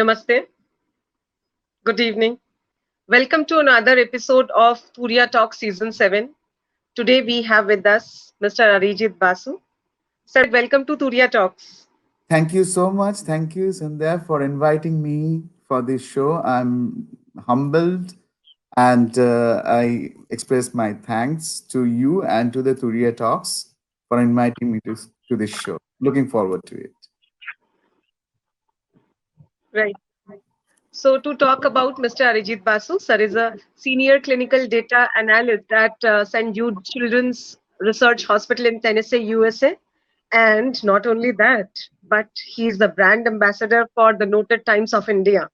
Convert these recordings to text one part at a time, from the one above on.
Namaste. Good evening. Welcome to another episode of Turiya Talk Season 7. Today we have with us Mr. Arijit Basu. Sir, welcome to Turiya Talks. Thank you so much. Thank you, Sandhya, for inviting me for this show. I'm humbled and I express my thanks to you and to the Turiya Talks for inviting me to this show. Looking forward to it. Right. So, to talk about Mr. Arijit Basu, sir is a senior clinical data analyst at St. Jude Children's Research Hospital in Tennessee, USA. And not only that, but he's the brand ambassador for the noted Times of India.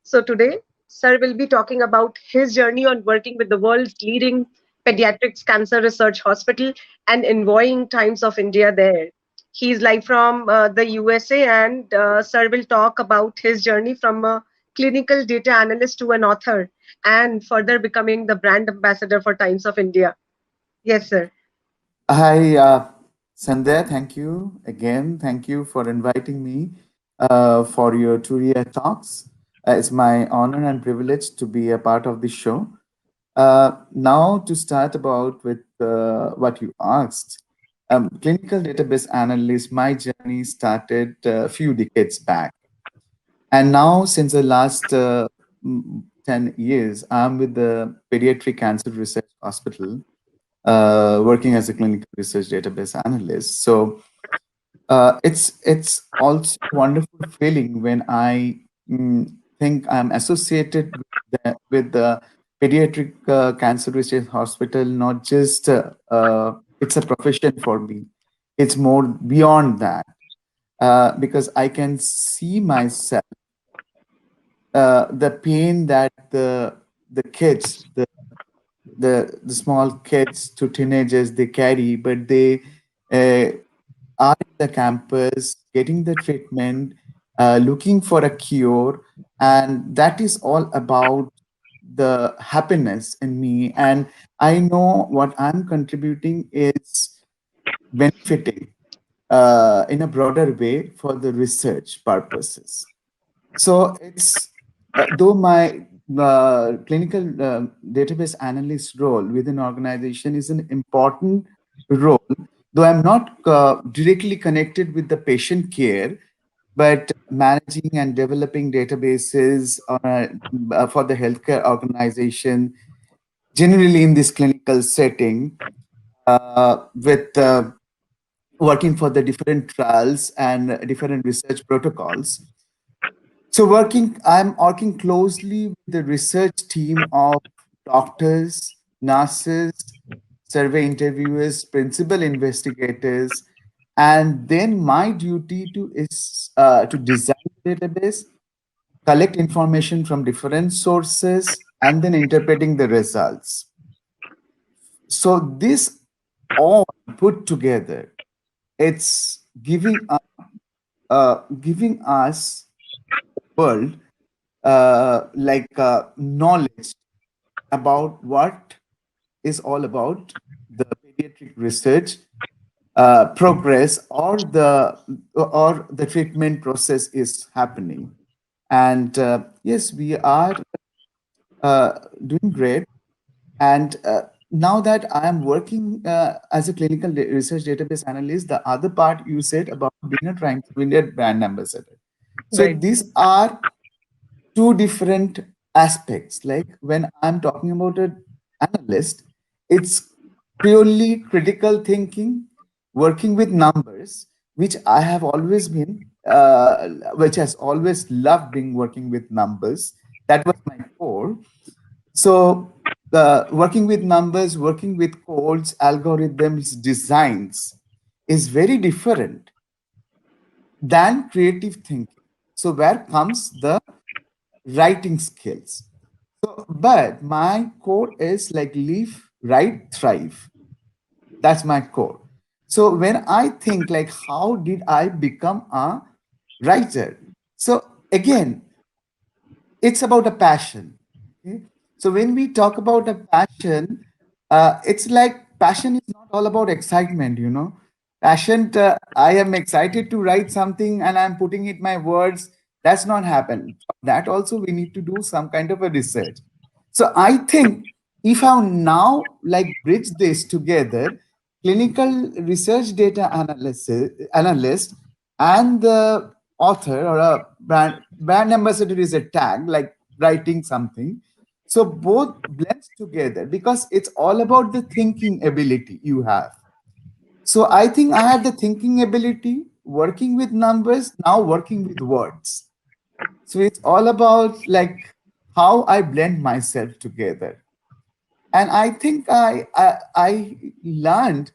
So today, Sir will be talking about his journey on working with the world's leading pediatrics cancer research hospital and envoying Times of India there. He's live from the USA, and Sir will talk about his journey from a clinical data analyst to an author and further becoming the brand ambassador for Times of India. Yes, sir. Hi, Sandhya. Thank you again. Thank you for inviting me for your Turiya Talks. It's my honor and privilege to be a part of this show. Now to start about with what you asked, clinical database analyst, my journey started a few decades back. And now since the last 10 years, I'm with the Pediatric Cancer Research Hospital, working as a clinical research database analyst. So it's also a wonderful feeling when I think I'm associated with the pediatric cancer research hospital. Not just it's a profession for me; it's more beyond that because I can see myself the pain that the kids, the small kids to teenagers they carry, but they uh, are in the campus getting the treatment, looking for a cure, and that is all about the happiness in me. And I know what I'm contributing is benefiting in a broader way for the research purposes. So it's though my clinical database analyst role within organization is an important role, though I'm not directly connected with the patient care, but managing and developing databases for the healthcare organization, generally in this clinical setting, with working for the different trials and different research protocols. So I'm working closely with the research team of doctors, nurses, survey interviewers, principal investigators, and then my duty is to design the database, collect information from different sources, and then interpreting the results. So this all put together, it's giving us world knowledge about what is all about the pediatric research progress or the treatment process is happening. And yes, we are doing great. And now that I am working as a clinical research database analyst, the other part you said about being a trying to win a brand ambassador. So Right. these are two different aspects. Like when I'm talking about an analyst, it's purely critical thinking, working with numbers, which I have always been, which has always loved being working with numbers. That was my core. So working with numbers, working with codes, algorithms, designs is very different than creative thinking. So where comes the writing skills? So, but my core is like live, write, thrive. That's my core. So when I think like, how did I become a writer? So again, it's about a passion. Okay? So when we talk about a passion, it's like passion is not all about excitement, you know. Passion, I am excited to write something and I'm putting it my words. That's not happen. For that also we need to do some kind of a research. So I think if I now like bridge this together, clinical research data analyst and the author or a brand ambassador is a tag like writing something. So both blends together because it's all about the thinking ability you have. So I think I have the thinking ability, working with numbers, now working with words. So it's all about like how I blend myself together. And I think I learned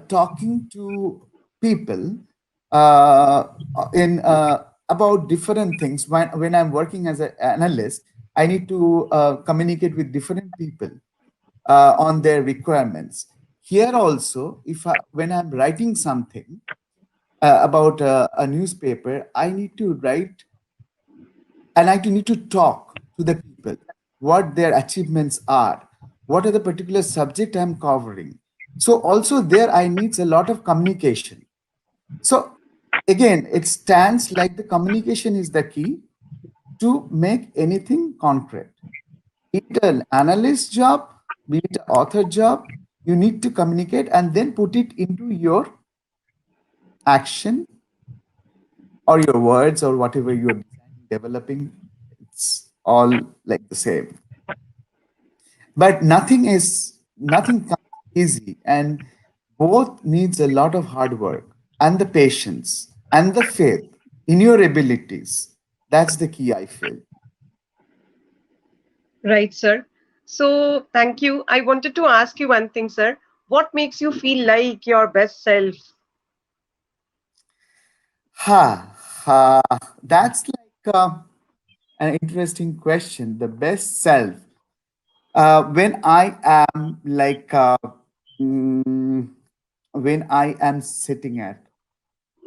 talking to people uh, in about different things. When I'm working as an analyst, I need to communicate with different people on their requirements. Here also, when I'm writing something about a newspaper, I need to write and I need to talk to the people what their achievements are, what are the particular subject I'm covering. So also there I needs a lot of communication. So again, it stands like the communication is the key to make anything concrete. Be it an analyst job, be it an author job, you need to communicate and then put it into your action or your words or whatever you're designing, developing. It's all like the same. But nothing comes easy, and both needs a lot of hard work and the patience and the faith in your abilities. That's the key, I feel. Right, sir. So, thank you. I wanted to ask you one thing, sir. What makes you feel like your best self? Ha ha. That's like an interesting question. The best self. When I am like mm, when I am sitting at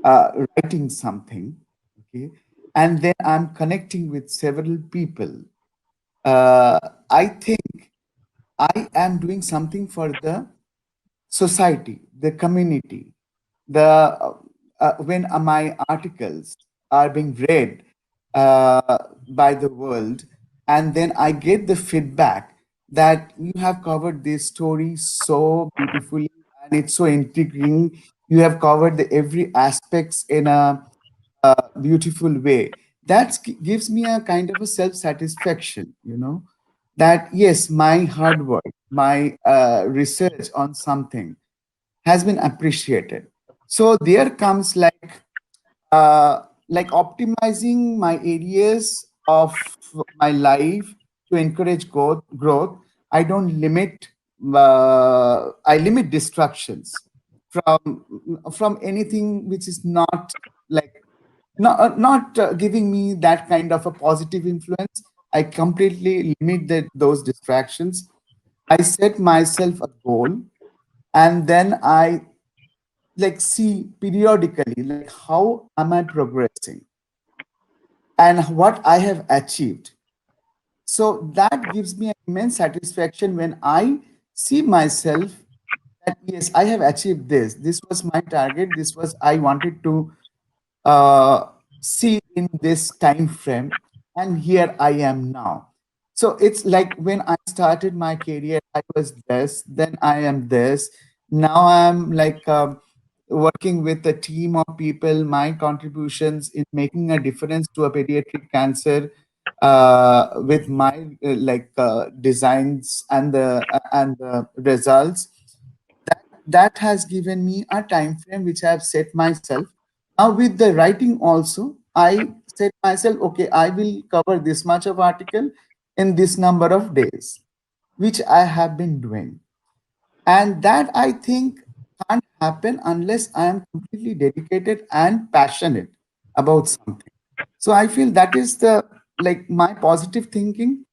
writing something, okay, and then I'm connecting with several people. Uh, I think I am doing something for the society, the community, the when my articles are being read by the world, and then I get the feedback that you have covered this story so beautifully and it's so intriguing. You have covered the every aspects in a beautiful way. That gives me a kind of a self satisfaction, that yes, my hard work, my research on something has been appreciated. So there comes like optimizing my areas of my life to encourage growth. I don't limit. I limit distractions from anything which is not like not giving me that kind of a positive influence. I completely limit those distractions. I set myself a goal, and then I like see periodically like how am I progressing and what I have achieved. So that gives me immense satisfaction when I see myself that yes, I have achieved this. This was my target. This was I wanted to uh, see in this time frame, and here I am now. So it's like when I started my career, I was this, then I am this. Now I'm like working with a team of people. My contributions in making a difference to a pediatric cancer with my designs and the results that has given me a time frame which I have set myself. Now with the writing also, I set myself, okay, I will cover this much of article in this number of days, which I have been doing. And that I think can't happen unless I am completely dedicated and passionate about something. So I feel that is the like my positive thinking,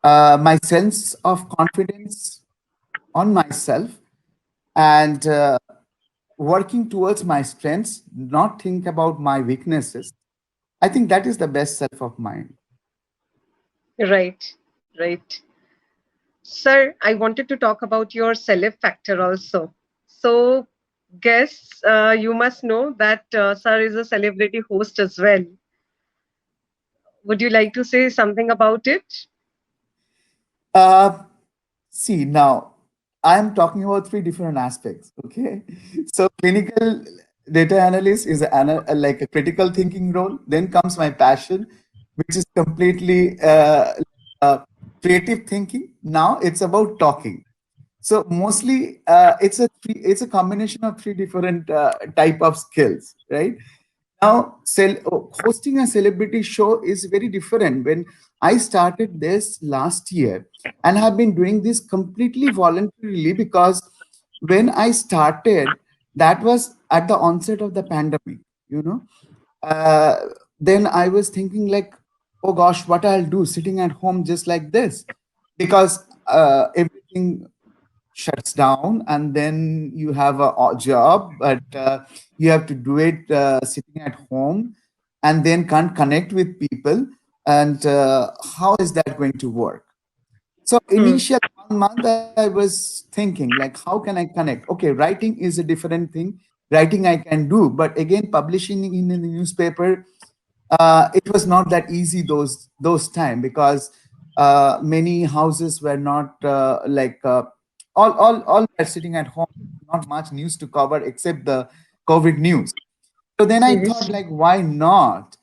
my sense of confidence on myself, and working towards my strengths, not think about my weaknesses. I think that is the best self of mine. Right, right. Sir, I wanted to talk about your celeb factor also. So, guests, you must know that Sir is a celebrity host as well. Would you like to say something about it? Uh, See, now I am talking about three different aspects. Okay, so clinical data analyst is like a critical thinking role. Then comes my passion, which is completely uh, creative thinking. Now it's about talking. So mostly, it's a combination of three different type of skills, right? Now, hosting a celebrity show is very different. When I started this last year, and have been doing this completely voluntarily, because when I started, that was at the onset of the pandemic, you know. Uh, then I was thinking like, oh gosh, what I'll do sitting at home just like this, because everything shuts down, and then you have a job, but you have to do it sitting at home, and then can't connect with people. And how is that going to work? So Hmm. initial 1 month I was thinking like, how can I connect? Okay, writing is a different thing. Writing I can do, but again, publishing in the newspaper, it was not that easy those time, because many houses were not all were sitting at home, not much news to cover except the COVID news. So then I thought, Yes. like, why not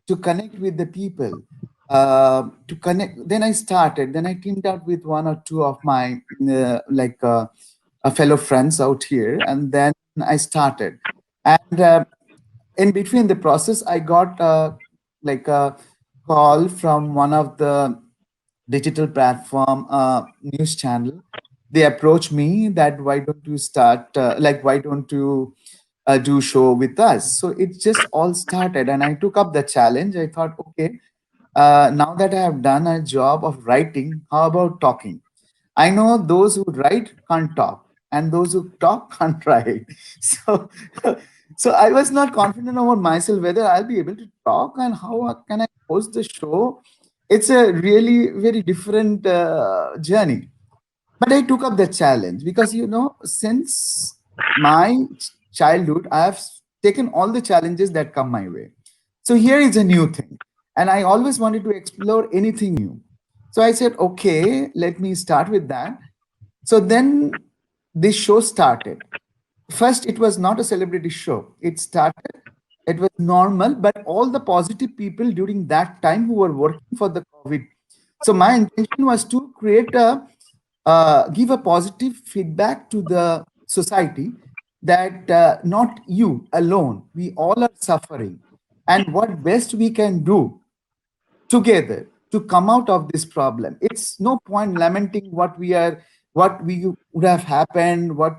to connect with the people? To connect. Then I started. Then I teamed up with one or two of my fellow friends out here, and then I started. And in between the process, I got like a call from one of the digital platform news channel. They approached me that, why don't you start why don't you do show with us? So it just all started, and I took up the challenge. I thought, okay, now that I have done a job of writing, how about talking? I know those who write can't talk, and those who talk can't write. So, so I was not confident about myself whether I'll be able to talk and how can I host the show. It's a really very different journey. But I took up the challenge because, since my childhood, I have taken all the challenges that come my way. So here is a new thing. And I always wanted to explore anything new. So I said, okay, let me start with that. So then this show started. First, it was not a celebrity show. It was normal, but all the positive people during that time who were working for the COVID. So my intention was to create give a positive feedback to the society, that not you alone, we all are suffering, and what best we can do together to come out of this problem. It's no point lamenting what we would have happened, what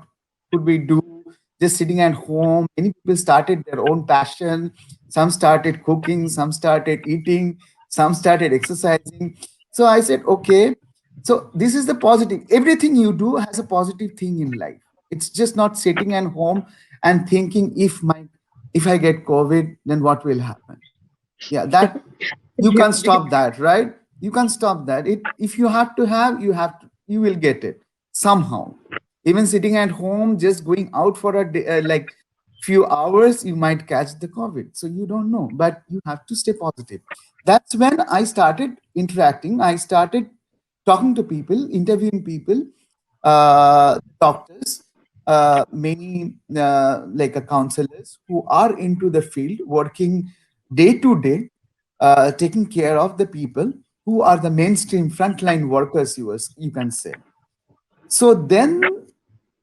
could we do, just sitting at home. Many people started their own passion. Some started cooking, some started eating, some started exercising. So I said, okay, so this is the positive. Everything you do has a positive thing in life. It's just not sitting at home and thinking, if I get COVID, then what will happen? Yeah, that you can't stop that, right? You can't stop that. It If you have to have, you will get it somehow. Even sitting at home, just going out for a day, few hours, you might catch the COVID. So you don't know, but you have to stay positive. That's when I started interacting. I started talking to people, interviewing people, doctors, many counselors who are into the field, working day to day, taking care of the people who are the mainstream frontline workers, you can say. So then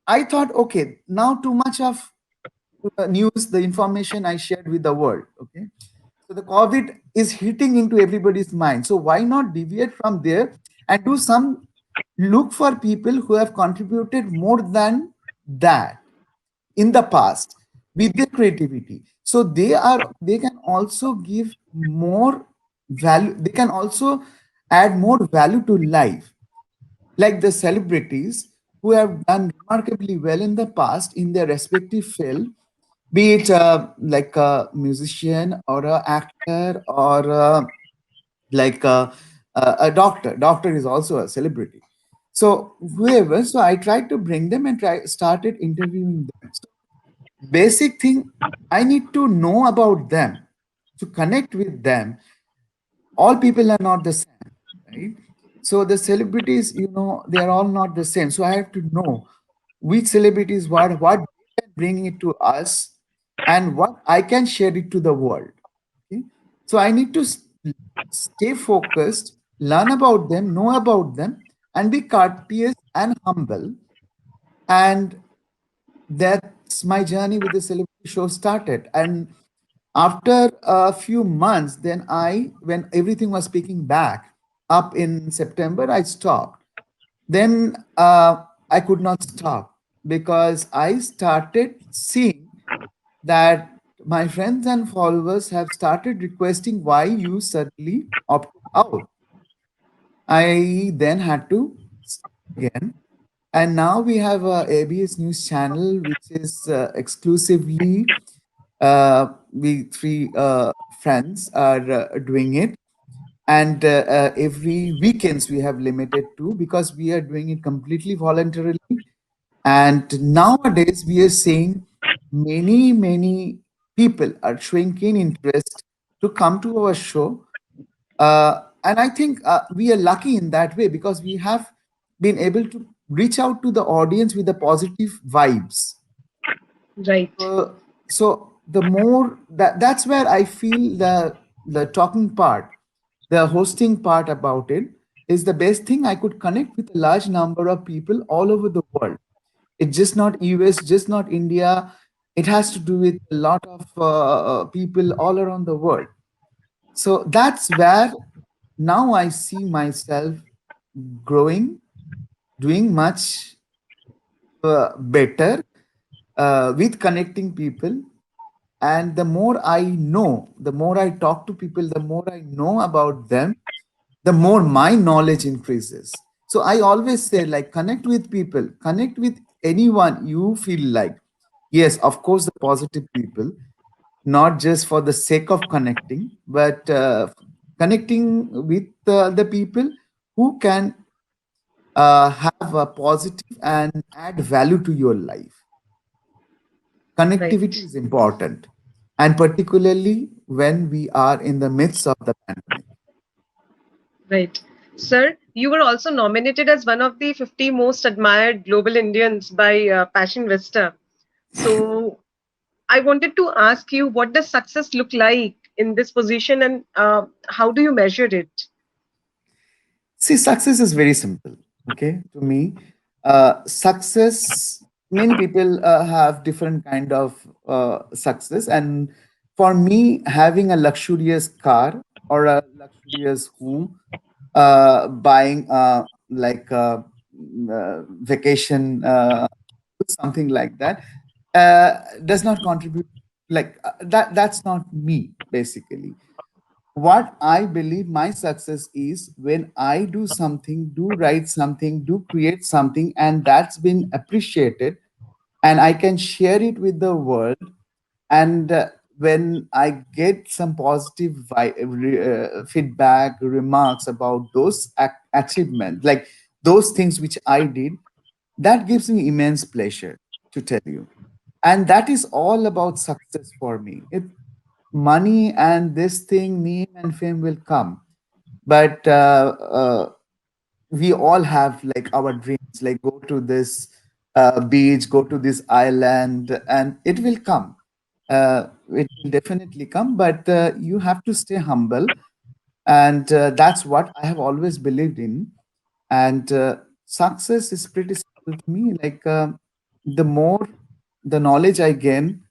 I thought, okay, now too much of news, the information I shared with the world. Okay. So the COVID is hitting into everybody's mind. So why not deviate from there and do some, look for people who have contributed more than that in the past with their creativity. So they can also give more value. They can also add more value to life, like the celebrities who have done remarkably well in the past in their respective field, be it like a musician or a actor or like a doctor. Doctor is also a celebrity. So whoever, so I tried to bring them and started interviewing them. So basic thing, I need to know about them to connect with them. all people are not the same, right? So the celebrities, they are all not the same. So I have to know which celebrities, what they can bring it to us, and what I can share it to the world. Okay? So I need to stay focused, learn about them, know about them, and be courteous and humble. And that's my journey with the celebrity show started. And after a few months, then when everything was picking back up in September, I stopped. Then I could not stop because I started seeing that my friends and followers have started requesting why you suddenly opted out. I then had to start again. And now we have a ABS News channel, which is exclusively we three friends are doing it. And every weekends we have limited to, because we are doing it completely voluntarily. And nowadays we are seeing many people are showing keen interest to come to our show, and I think we are lucky in that way because we have been able to reach out to the audience with the positive vibes. Right. So the more that's where I feel the talking part, the hosting part about it is the best thing. I could connect with a large number of people all over the world. It's just not US, just not India. It has to do with a lot of people all around the world. So that's where now I see myself growing, doing much better with connecting people. And the more I know, the more I talk to people, the more I know about them, the more my knowledge increases. So I always say, like, connect with people, connect with anyone you feel like. Yes, of course, the positive people, not just for the sake of connecting, but connecting with the people who can have a positive and add value to your life. Connectivity Right. is important, and particularly when we are in the midst of the pandemic. Right. Sir, you were also nominated as one of the 50 most admired global Indians by Passion Vista. So I wanted to ask you, what does success look like in this position, and how do you measure it? See, success is very simple. Okay, to me, success. Many people have different kind of success, and for me, having a luxurious car or a luxurious home, buying like vacation, something like that, does not contribute. Like that. That's not me, basically. What I believe my success is when I do something, do write something, do create something, and that's been appreciated, and I can share it with the world. And when I get some positive feedback, remarks about those achievements, like those things which I did, that gives me immense pleasure, to tell you. And that is all about success for me. Money and this thing, name and fame will come, but we all have like our dreams, like go to this beach, go to this island, and it will come. It will definitely come, but you have to stay humble. And that's what I have always believed in. And success is pretty simple to me. Like the more the knowledge I gain,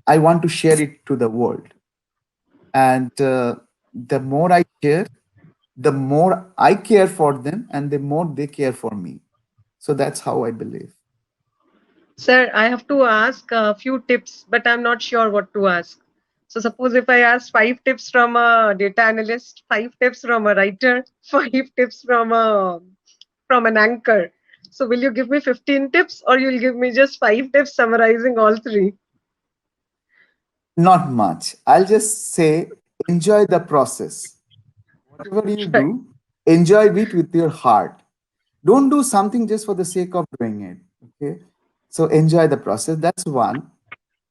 I want to share it to the world. And the more I share, the more I care for them, and the more they care for me. So that's how I believe. Sir, I have to ask a few tips, but I'm not sure what to ask. So suppose if I ask 5 tips from a data analyst, 5 tips from a writer, 5 tips from an anchor. So will you give me 15 tips, or you'll give me just 5 tips summarizing all three? Not much. I'll just say enjoy the process. Whatever you Right. do, enjoy it with your heart. Don't do something just for the sake of doing it. Okay. So enjoy the process. That's one.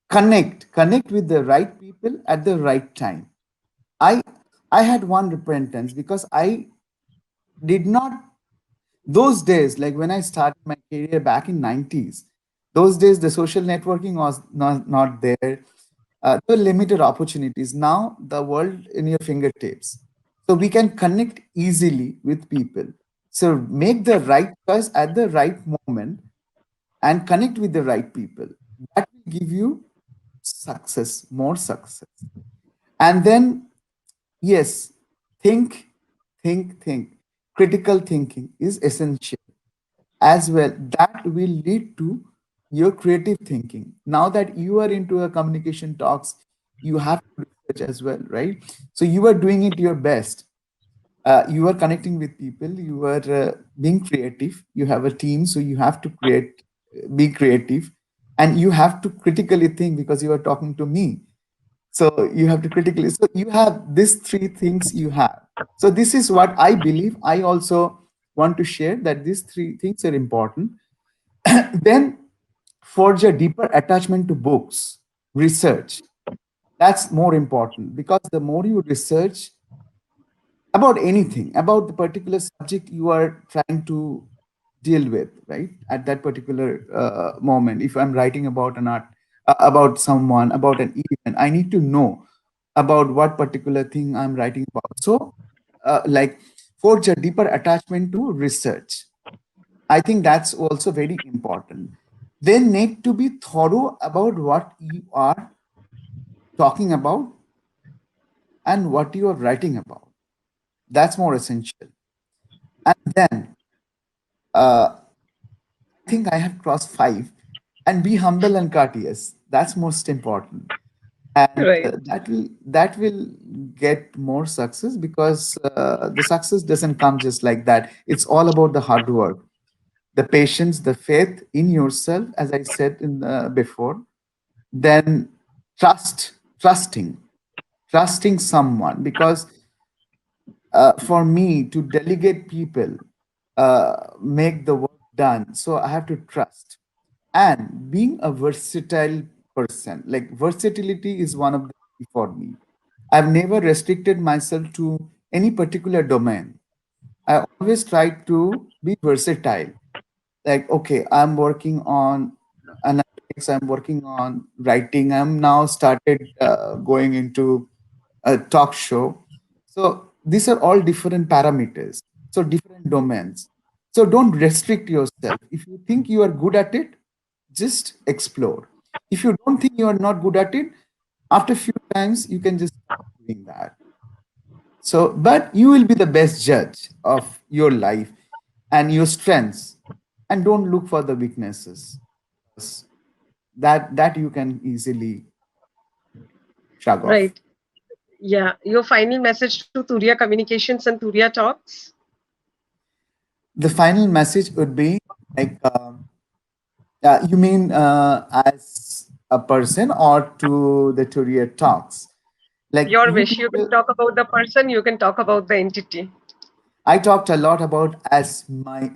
Connect with the right people at the right time. I had one repentance because I did not, those days, like when I started my career back in 90s, those days the social networking was not there. There were limited opportunities. Now the world in your fingertips. So we can connect easily with people. So make the right choice at the right moment and connect with the right people. That will give you success, more success. And then, yes, think, think. Critical thinking is essential as well. That will lead to your creative thinking. Now that you are into a communication talks, you have to research as well, right? So you are doing it your best. You are connecting with people, you are being creative, you have a team, so you have to be creative, and you have to critically think because you are talking to me. So you have to critically, so you have these three things you have. So this is what I believe. I also want to share that these three things are important. Then forge a deeper attachment to books, research. That's more important because the more you research about anything, about the particular subject you are trying to deal with, right? At that particular moment, if I'm writing about an art, about someone, about an event, I need to know about what particular thing I'm writing about. So, like, forge a deeper attachment to research. I think that's also very important. They need to be thorough about what you are talking about and what you are writing about. That's more essential. And then, I think I have crossed five. And be humble and courteous. That's most important. And Right. that will get more success because the success doesn't come just like that. It's all about the hard work, the patience, the faith in yourself, as I said in before. Then trusting, trusting someone, because for me to delegate people, make the work done, so I have to trust. And being a versatile person, like versatility is one of the key for me. I've never restricted myself to any particular domain. I always try to be versatile. Like, okay, I'm working on analytics, I'm working on writing, I'm now started going into a talk show. So these are all different parameters, so different domains. So don't restrict yourself. If you think you are good at it, just explore. If you don't think you are not good at it, after a few times you can just stop doing that. So, but you will be the best judge of your life and your strengths, and don't look for the weaknesses. That you can easily shrug off. Right. Yeah. Your final message to Turiya Communications and Turiya Talks. The final message would be like, you mean as a person or to the Courier talks? Like Your you wish. You can people, talk about the person, you can talk about the entity. I talked a lot about as my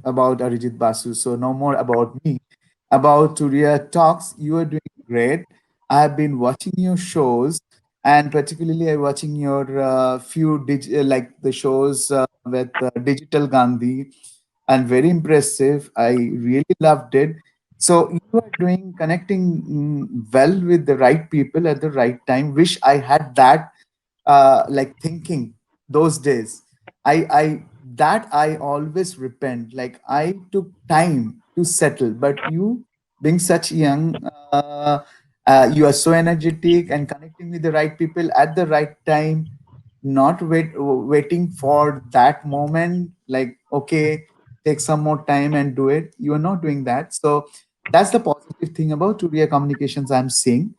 about Arijit Basu, so no more about me. About Turia Talks, you are doing great. I have been watching your shows, and particularly I watching your like the shows with Digital Gandhi, and very impressive. I really loved it. So you are doing connecting well with the right people at the right time. Wish I had that like thinking those days. I that I always repent. Like I took time to settle, but you being such young, you are so energetic and connecting with the right people at the right time, not waiting for that moment. Like, okay, take some more time and do it. You are not doing that. So that's the positive thing about Turia Communications I'm seeing.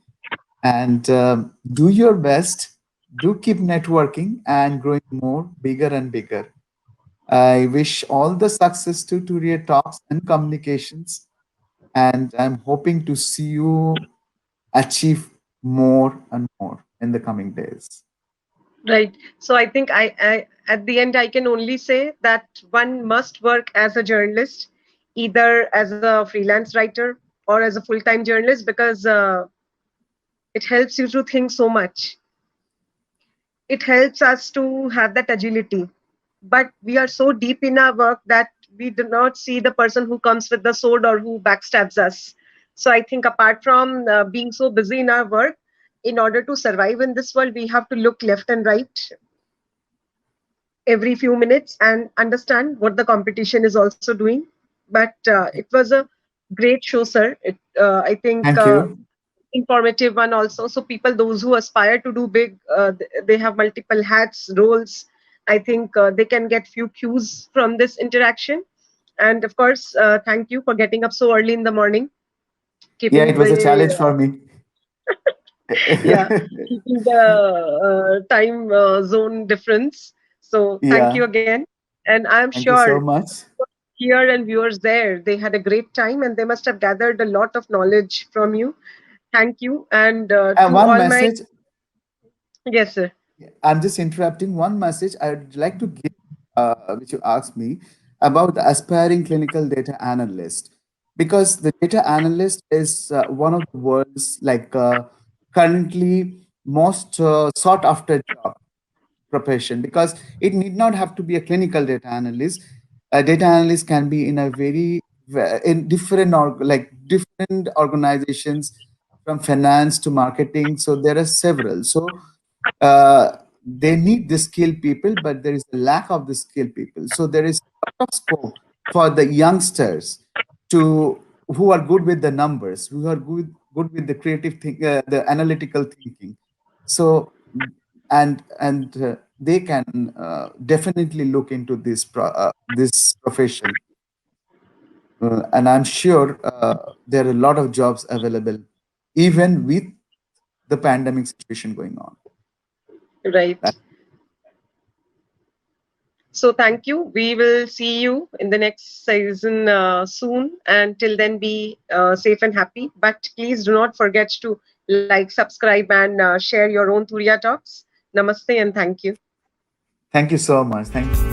And do your best, do keep networking and growing more bigger and bigger. I wish all the success to Turia Talks and Communications, and I'm hoping to see you achieve more and more in the coming days. Right. So I think at the end I can only say that one must work as a journalist, either as a freelance writer or as a full-time journalist, because it helps you to think so much. it helps us to have that agility. But we are so deep in our work that we do not see the person who comes with the sword or who backstabs us. So I think apart from being so busy in our work, in order to survive in this world, we have to look left and right every few minutes and understand what the competition is also doing. But it was a great show, sir. I think Thank you. informative one also. So people, those who aspire to do big, they have multiple hats, roles. I think they can get few cues from this interaction. And of course, thank you for getting up so early in the morning, Yeah, keeping it was a the challenge for me. yeah, keeping the time zone difference. So thank you Yeah, again. And I'm thank you so sure much. here and viewers there, they had a great time and they must have gathered a lot of knowledge from you. Thank you. And to One all my, message, yes, sir. I'm just interrupting. One message I'd like to give, which you asked me about the aspiring clinical data analyst, because the data analyst is one of the world's currently most sought after job profession, because it need not have to be a clinical data analyst. A data analyst can be in a in different different organizations, from finance to marketing. So there are several. So they need the skilled people, but there is a lack of the skilled people. So there is a lot of scope for the youngsters to who are good with the numbers, who are good with the the analytical thinking. So they can definitely look into this profession, and I'm sure there are a lot of jobs available, even with the pandemic situation going on. Right. That, So thank you. We will see you in the next season soon. And till then, be safe and happy. But please do not forget to like, subscribe, and share your own Turiya talks. Namaste and thank you. thank you so much. Thank you.